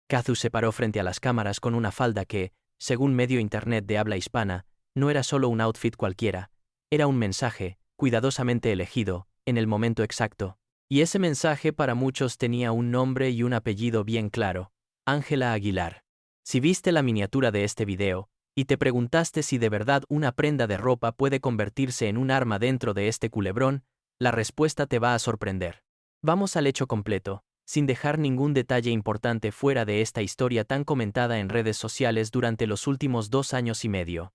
Kazu se paró frente a las cámaras con una falda que, según medio internet de habla hispana, no era solo un outfit cualquiera, era un mensaje, cuidadosamente elegido, en el momento exacto. Y ese mensaje para muchos tenía un nombre y un apellido bien claro: Ángela Aguilar. Si viste la miniatura de este video, y te preguntaste si de verdad una prenda de ropa puede convertirse en un arma dentro de este culebrón, la respuesta te va a sorprender. Vamos al hecho completo, sin dejar ningún detalle importante fuera de esta historia tan comentada en redes sociales durante los últimos 2 años y medio.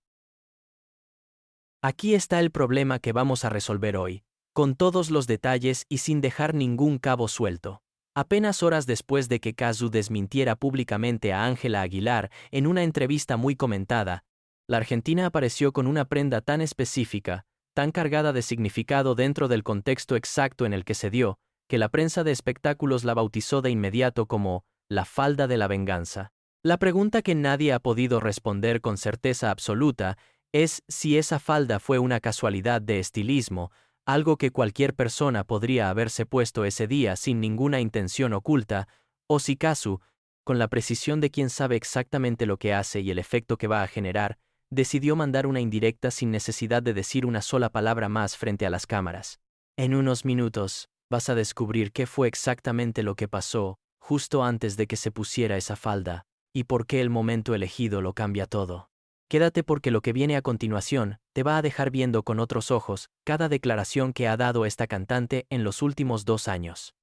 Aquí está el problema que vamos a resolver hoy, con todos los detalles y sin dejar ningún cabo suelto. Apenas horas después de que Kazu desmintiera públicamente a Ángela Aguilar en una entrevista muy comentada, la argentina apareció con una prenda tan específica, tan cargada de significado dentro del contexto exacto en el que se dio, que la prensa de espectáculos la bautizó de inmediato como la falda de la venganza. La pregunta que nadie ha podido responder con certeza absoluta es si esa falda fue una casualidad de estilismo, algo que cualquier persona podría haberse puesto ese día sin ninguna intención oculta, o si Kazu, con la precisión de quien sabe exactamente lo que hace y el efecto que va a generar, decidió mandar una indirecta sin necesidad de decir una sola palabra más frente a las cámaras. En unos minutos, vas a descubrir qué fue exactamente lo que pasó justo antes de que se pusiera esa falda, y por qué el momento elegido lo cambia todo. Quédate porque lo que viene a continuación te va a dejar viendo con otros ojos cada declaración que ha dado esta cantante en los últimos 2 años.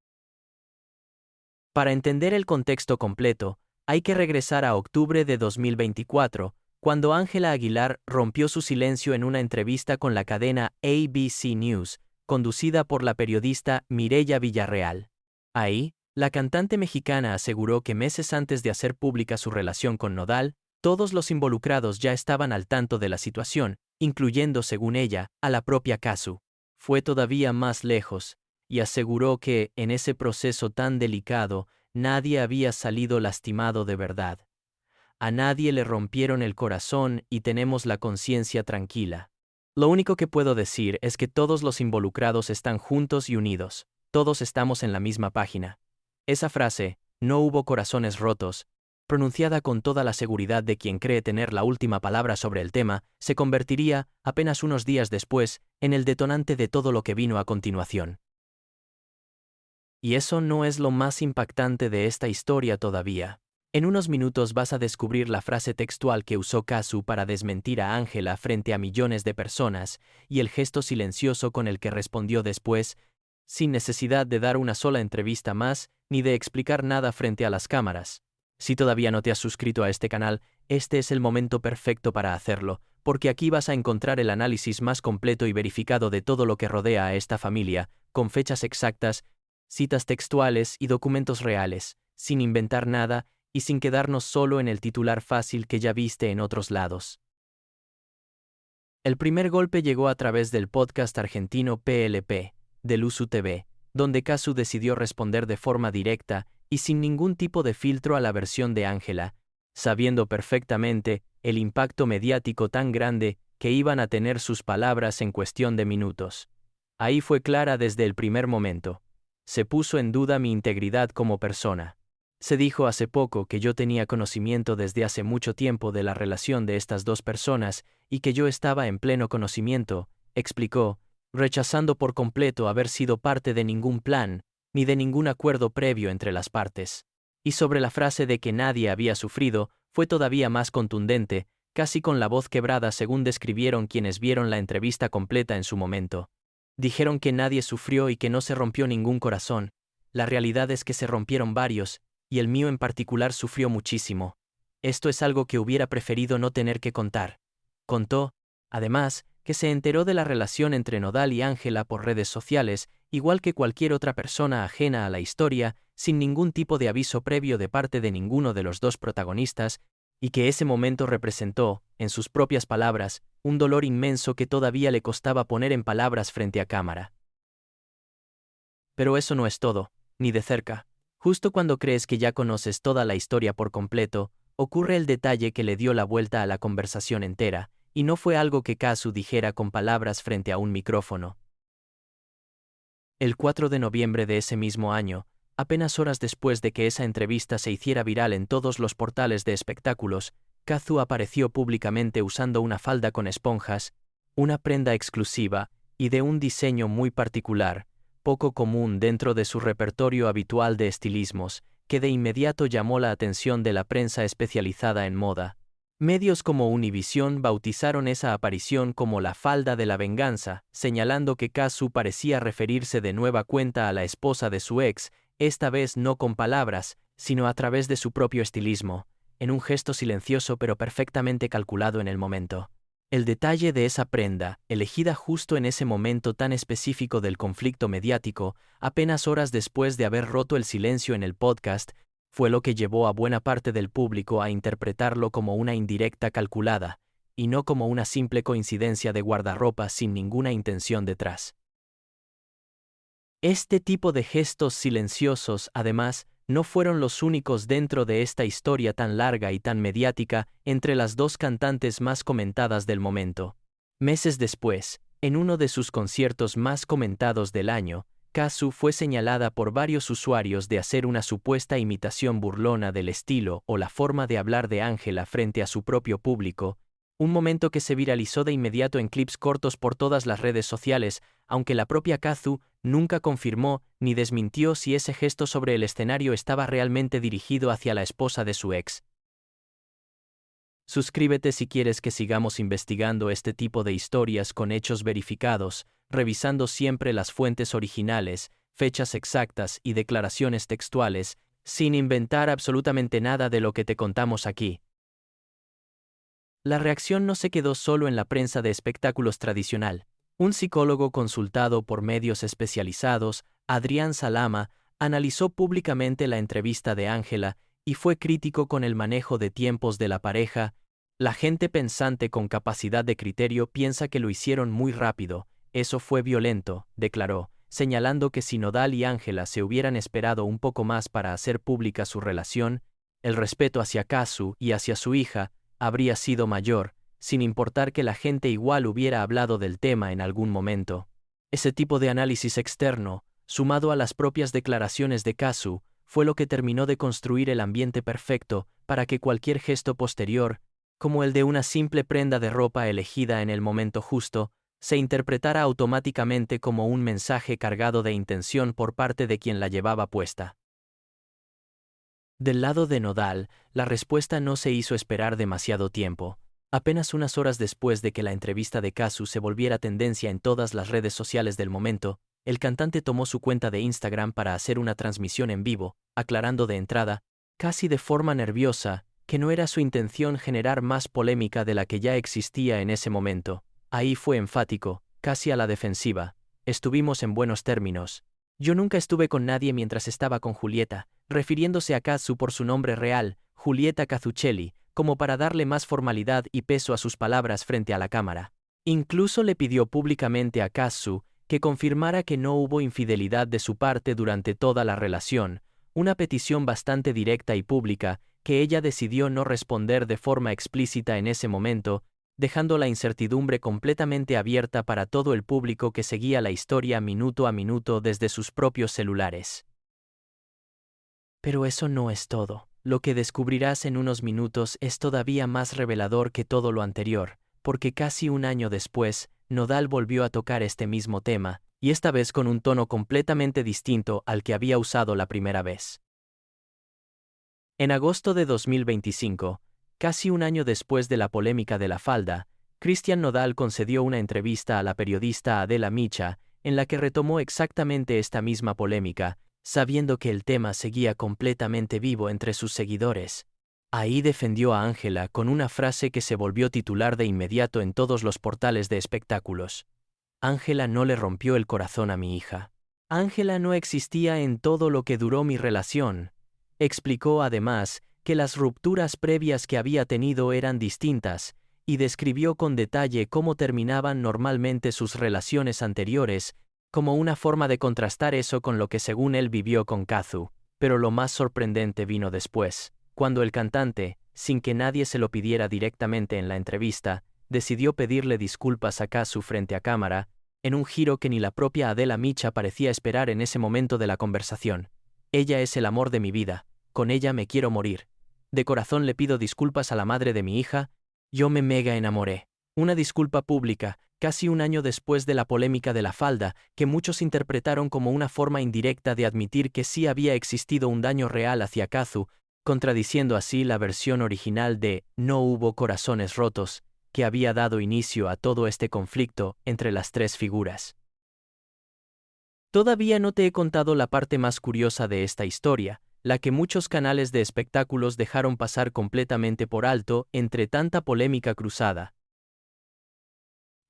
Para entender el contexto completo, hay que regresar a octubre de 2024, cuando Ángela Aguilar rompió su silencio en una entrevista con la cadena ABC News, conducida por la periodista Mireya Villarreal. Ahí, la cantante mexicana aseguró que meses antes de hacer pública su relación con Nodal, todos los involucrados ya estaban al tanto de la situación, incluyendo, según ella, a la propia Kazu. Fue todavía más lejos, y aseguró que, en ese proceso tan delicado, nadie había salido lastimado de verdad. A nadie le rompieron el corazón y tenemos la conciencia tranquila. Lo único que puedo decir es que todos los involucrados están juntos y unidos, todos estamos en la misma página. Esa frase, no hubo corazones rotos, pronunciada con toda la seguridad de quien cree tener la última palabra sobre el tema, se convertiría, apenas unos días después, en el detonante de todo lo que vino a continuación. Y eso no es lo más impactante de esta historia todavía. En unos minutos vas a descubrir la frase textual que usó Kazu para desmentir a Ángela frente a millones de personas, y el gesto silencioso con el que respondió después, sin necesidad de dar una sola entrevista más, ni de explicar nada frente a las cámaras. Si todavía no te has suscrito a este canal, este es el momento perfecto para hacerlo, porque aquí vas a encontrar el análisis más completo y verificado de todo lo que rodea a esta familia, con fechas exactas, citas textuales y documentos reales, sin inventar nada y sin quedarnos solo en el titular fácil que ya viste en otros lados. El primer golpe llegó a través del podcast argentino PLP, de Luzu TV, donde Kazu decidió responder de forma directa y sin ningún tipo de filtro a la versión de Ángela, sabiendo perfectamente el impacto mediático tan grande que iban a tener sus palabras en cuestión de minutos. Ahí fue clara desde el primer momento. Se puso en duda mi integridad como persona. Se dijo hace poco que yo tenía conocimiento desde hace mucho tiempo de la relación de estas dos personas y que yo estaba en pleno conocimiento, explicó, rechazando por completo haber sido parte de ningún plan, ni de ningún acuerdo previo entre las partes. Y sobre la frase de que nadie había sufrido, fue todavía más contundente, casi con la voz quebrada según describieron quienes vieron la entrevista completa en su momento. Dijeron que nadie sufrió y que no se rompió ningún corazón. La realidad es que se rompieron varios, y el mío en particular sufrió muchísimo. Esto es algo que hubiera preferido no tener que contar. Contó, además, que se enteró de la relación entre Nodal y Ángela por redes sociales, igual que cualquier otra persona ajena a la historia, sin ningún tipo de aviso previo de parte de ninguno de los dos protagonistas, y que ese momento representó, en sus propias palabras, un dolor inmenso que todavía le costaba poner en palabras frente a cámara. Pero eso no es todo, ni de cerca. Justo cuando crees que ya conoces toda la historia por completo, ocurre el detalle que le dio la vuelta a la conversación entera, y no fue algo que Kazu dijera con palabras frente a un micrófono. El 4 de noviembre de ese mismo año, Apenas horas después de que esa entrevista se hiciera viral en todos los portales de espectáculos, Kazu apareció públicamente usando una falda con esponjas, una prenda exclusiva y de un diseño muy particular, poco común dentro de su repertorio habitual de estilismos, que de inmediato llamó la atención de la prensa especializada en moda. Medios como Univision bautizaron esa aparición como la falda de la venganza, señalando que Kazu parecía referirse de nueva cuenta a la esposa de su ex, esta vez no con palabras, sino a través de su propio estilismo, en un gesto silencioso pero perfectamente calculado en el momento. El detalle de esa prenda, elegida justo en ese momento tan específico del conflicto mediático, apenas horas después de haber roto el silencio en el podcast, fue lo que llevó a buena parte del público a interpretarlo como una indirecta calculada, y no como una simple coincidencia de guardarropa sin ninguna intención detrás. Este tipo de gestos silenciosos, además, no fueron los únicos dentro de esta historia tan larga y tan mediática entre las dos cantantes más comentadas del momento. Meses después, en uno de sus conciertos más comentados del año, Kazu fue señalada por varios usuarios de hacer una supuesta imitación burlona del estilo o la forma de hablar de Ángela frente a su propio público, un momento que se viralizó de inmediato en clips cortos por todas las redes sociales, aunque la propia Kazu nunca confirmó ni desmintió si ese gesto sobre el escenario estaba realmente dirigido hacia la esposa de su ex. Suscríbete si quieres que sigamos investigando este tipo de historias con hechos verificados, revisando siempre las fuentes originales, fechas exactas y declaraciones textuales, sin inventar absolutamente nada de lo que te contamos aquí. La reacción no se quedó solo en la prensa de espectáculos tradicional. Un psicólogo consultado por medios especializados, Adrián Salama, analizó públicamente la entrevista de Ángela y fue crítico con el manejo de tiempos de la pareja. La gente pensante con capacidad de criterio piensa que lo hicieron muy rápido, eso fue violento, declaró, señalando que si Nodal y Ángela se hubieran esperado un poco más para hacer pública su relación, el respeto hacia Kazu y hacia su hija habría sido mayor, sin importar que la gente igual hubiera hablado del tema en algún momento. Ese tipo de análisis externo, sumado a las propias declaraciones de Kazu, fue lo que terminó de construir el ambiente perfecto para que cualquier gesto posterior, como el de una simple prenda de ropa elegida en el momento justo, se interpretara automáticamente como un mensaje cargado de intención por parte de quien la llevaba puesta. Del lado de Nodal, la respuesta no se hizo esperar demasiado tiempo. Apenas unas horas después de que la entrevista de Kazu se volviera tendencia en todas las redes sociales del momento, el cantante tomó su cuenta de Instagram para hacer una transmisión en vivo, aclarando de entrada, casi de forma nerviosa, que no era su intención generar más polémica de la que ya existía en ese momento. Ahí fue enfático, casi a la defensiva. Estuvimos en buenos términos. Yo nunca estuve con nadie mientras estaba con Julieta, refiriéndose a Kazu por su nombre real, Julieta Kazuchelli, como para darle más formalidad y peso a sus palabras frente a la cámara. Incluso le pidió públicamente a Kazu que confirmara que no hubo infidelidad de su parte durante toda la relación, una petición bastante directa y pública que ella decidió no responder de forma explícita en ese momento, dejando la incertidumbre completamente abierta para todo el público que seguía la historia minuto a minuto desde sus propios celulares. Pero eso no es todo. Lo que descubrirás en unos minutos es todavía más revelador que todo lo anterior, porque casi un año después, Nodal volvió a tocar este mismo tema, y esta vez con un tono completamente distinto al que había usado la primera vez. En agosto de 2025, casi un año después de la polémica de la falda, Christian Nodal concedió una entrevista a la periodista Adela Micha, en la que retomó exactamente esta misma polémica, sabiendo que el tema seguía completamente vivo entre sus seguidores. Ahí defendió a Ángela con una frase que se volvió titular de inmediato en todos los portales de espectáculos. Ángela no le rompió el corazón a mi hija. Ángela no existía en todo lo que duró mi relación. Explicó además que las rupturas previas que había tenido eran distintas, y describió con detalle cómo terminaban normalmente sus relaciones anteriores, como una forma de contrastar eso con lo que según él vivió con Kazu. Pero lo más sorprendente vino después, cuando el cantante, sin que nadie se lo pidiera directamente en la entrevista, decidió pedirle disculpas a Kazu frente a cámara, en un giro que ni la propia Adela Micha parecía esperar en ese momento de la conversación. Ella es el amor de mi vida, con ella me quiero morir. De corazón le pido disculpas a la madre de mi hija, yo me mega enamoré. Una disculpa pública, casi un año después de la polémica de la falda, que muchos interpretaron como una forma indirecta de admitir que sí había existido un daño real hacia Kazu, contradiciendo así la versión original de "no hubo corazones rotos", que había dado inicio a todo este conflicto entre las tres figuras. Todavía no te he contado la parte más curiosa de esta historia, la que muchos canales de espectáculos dejaron pasar completamente por alto entre tanta polémica cruzada.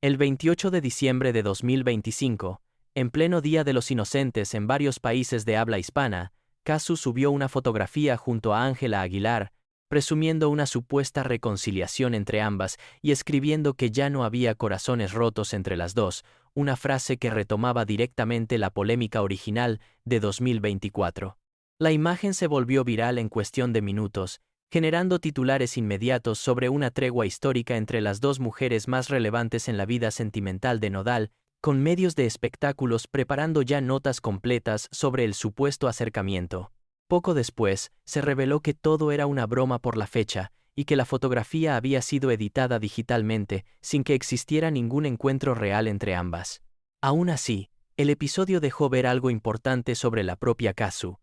El 28 de diciembre de 2025, en pleno Día de los Inocentes en varios países de habla hispana, Kazu subió una fotografía junto a Ángela Aguilar, presumiendo una supuesta reconciliación entre ambas y escribiendo que ya no había corazones rotos entre las dos, una frase que retomaba directamente la polémica original de 2024. La imagen se volvió viral en cuestión de minutos, generando titulares inmediatos sobre una tregua histórica entre las dos mujeres más relevantes en la vida sentimental de Nodal, con medios de espectáculos preparando ya notas completas sobre el supuesto acercamiento. Poco después, se reveló que todo era una broma por la fecha, y que la fotografía había sido editada digitalmente, sin que existiera ningún encuentro real entre ambas. Aún así, el episodio dejó ver algo importante sobre la propia Kazu.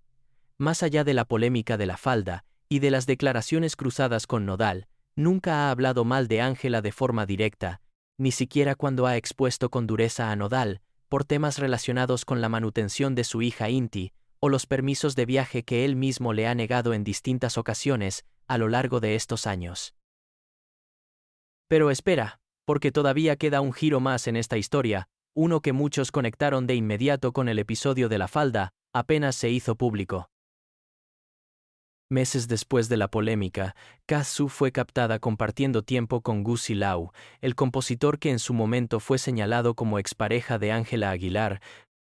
Más allá de la polémica de la falda, y de las declaraciones cruzadas con Nodal, nunca ha hablado mal de Ángela de forma directa, ni siquiera cuando ha expuesto con dureza a Nodal, por temas relacionados con la manutención de su hija Inti, o los permisos de viaje que él mismo le ha negado en distintas ocasiones a lo largo de estos años. Pero espera, porque todavía queda un giro más en esta historia, uno que muchos conectaron de inmediato con el episodio de la falda, apenas se hizo público. Meses después de la polémica, Kazu fue captada compartiendo tiempo con Gucci Lau, el compositor que en su momento fue señalado como expareja de Ángela Aguilar,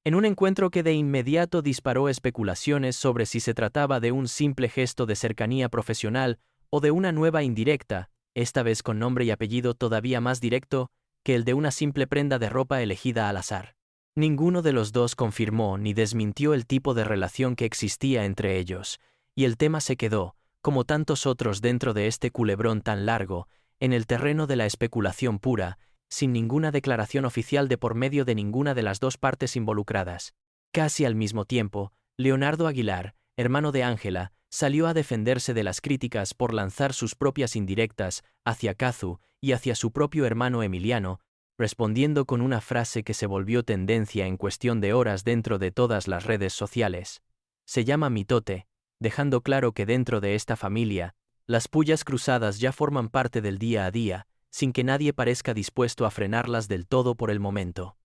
en un encuentro que de inmediato disparó especulaciones sobre si se trataba de un simple gesto de cercanía profesional o de una nueva indirecta, esta vez con nombre y apellido todavía más directo que el de una simple prenda de ropa elegida al azar. Ninguno de los dos confirmó ni desmintió el tipo de relación que existía entre ellos, y el tema se quedó, como tantos otros dentro de este culebrón tan largo, en el terreno de la especulación pura, sin ninguna declaración oficial de por medio de ninguna de las dos partes involucradas. Casi al mismo tiempo, Leonardo Aguilar, hermano de Ángela, salió a defenderse de las críticas por lanzar sus propias indirectas hacia Kazu y hacia su propio hermano Emiliano, respondiendo con una frase que se volvió tendencia en cuestión de horas dentro de todas las redes sociales. Se llama mitote, dejando claro que dentro de esta familia, las pullas cruzadas ya forman parte del día a día, sin que nadie parezca dispuesto a frenarlas del todo por el momento.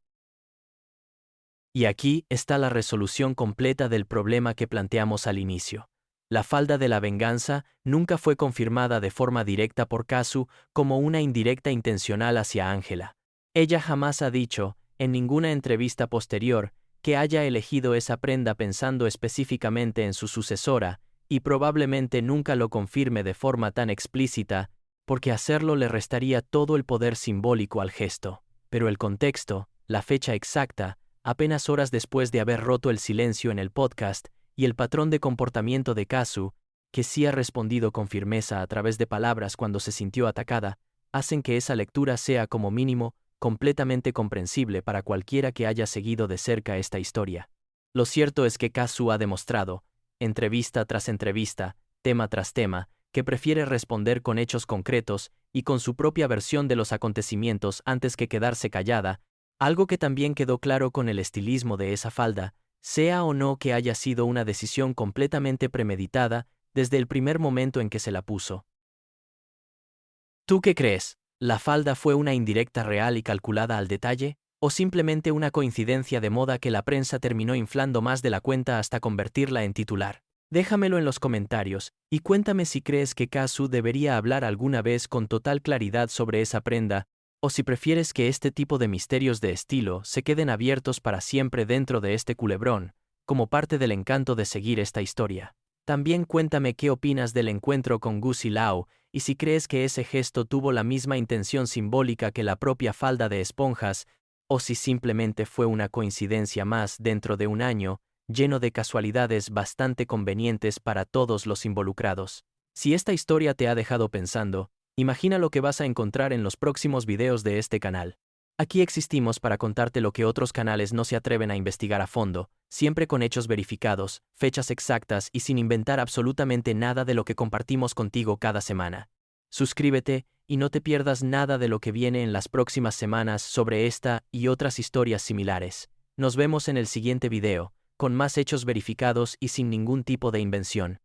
Y aquí está la resolución completa del problema que planteamos al inicio. La falda de la venganza nunca fue confirmada de forma directa por Kazu como una indirecta intencional hacia Ángela. Ella jamás ha dicho, en ninguna entrevista posterior, que haya elegido esa prenda pensando específicamente en su sucesora, y probablemente nunca lo confirme de forma tan explícita, porque hacerlo le restaría todo el poder simbólico al gesto. Pero el contexto, la fecha exacta, apenas horas después de haber roto el silencio en el podcast, y el patrón de comportamiento de Kazu, que sí ha respondido con firmeza a través de palabras cuando se sintió atacada, hacen que esa lectura sea como mínimo completamente comprensible para cualquiera que haya seguido de cerca esta historia. Lo cierto es que Kazu ha demostrado, entrevista tras entrevista, tema tras tema, que prefiere responder con hechos concretos y con su propia versión de los acontecimientos antes que quedarse callada, algo que también quedó claro con el estilismo de esa falda, sea o no que haya sido una decisión completamente premeditada desde el primer momento en que se la puso. ¿Tú qué crees? ¿La falda fue una indirecta real y calculada al detalle, o simplemente una coincidencia de moda que la prensa terminó inflando más de la cuenta hasta convertirla en titular? Déjamelo en los comentarios, y cuéntame si crees que Kazu debería hablar alguna vez con total claridad sobre esa prenda, o si prefieres que este tipo de misterios de estilo se queden abiertos para siempre dentro de este culebrón, como parte del encanto de seguir esta historia. También cuéntame qué opinas del encuentro con Gucci Lau, y si crees que ese gesto tuvo la misma intención simbólica que la propia falda de esponjas, o si simplemente fue una coincidencia más dentro de un año, lleno de casualidades bastante convenientes para todos los involucrados. Si esta historia te ha dejado pensando, imagina lo que vas a encontrar en los próximos videos de este canal. Aquí existimos para contarte lo que otros canales no se atreven a investigar a fondo, siempre con hechos verificados, fechas exactas y sin inventar absolutamente nada de lo que compartimos contigo cada semana. Suscríbete y no te pierdas nada de lo que viene en las próximas semanas sobre esta y otras historias similares. Nos vemos en el siguiente video, con más hechos verificados y sin ningún tipo de invención.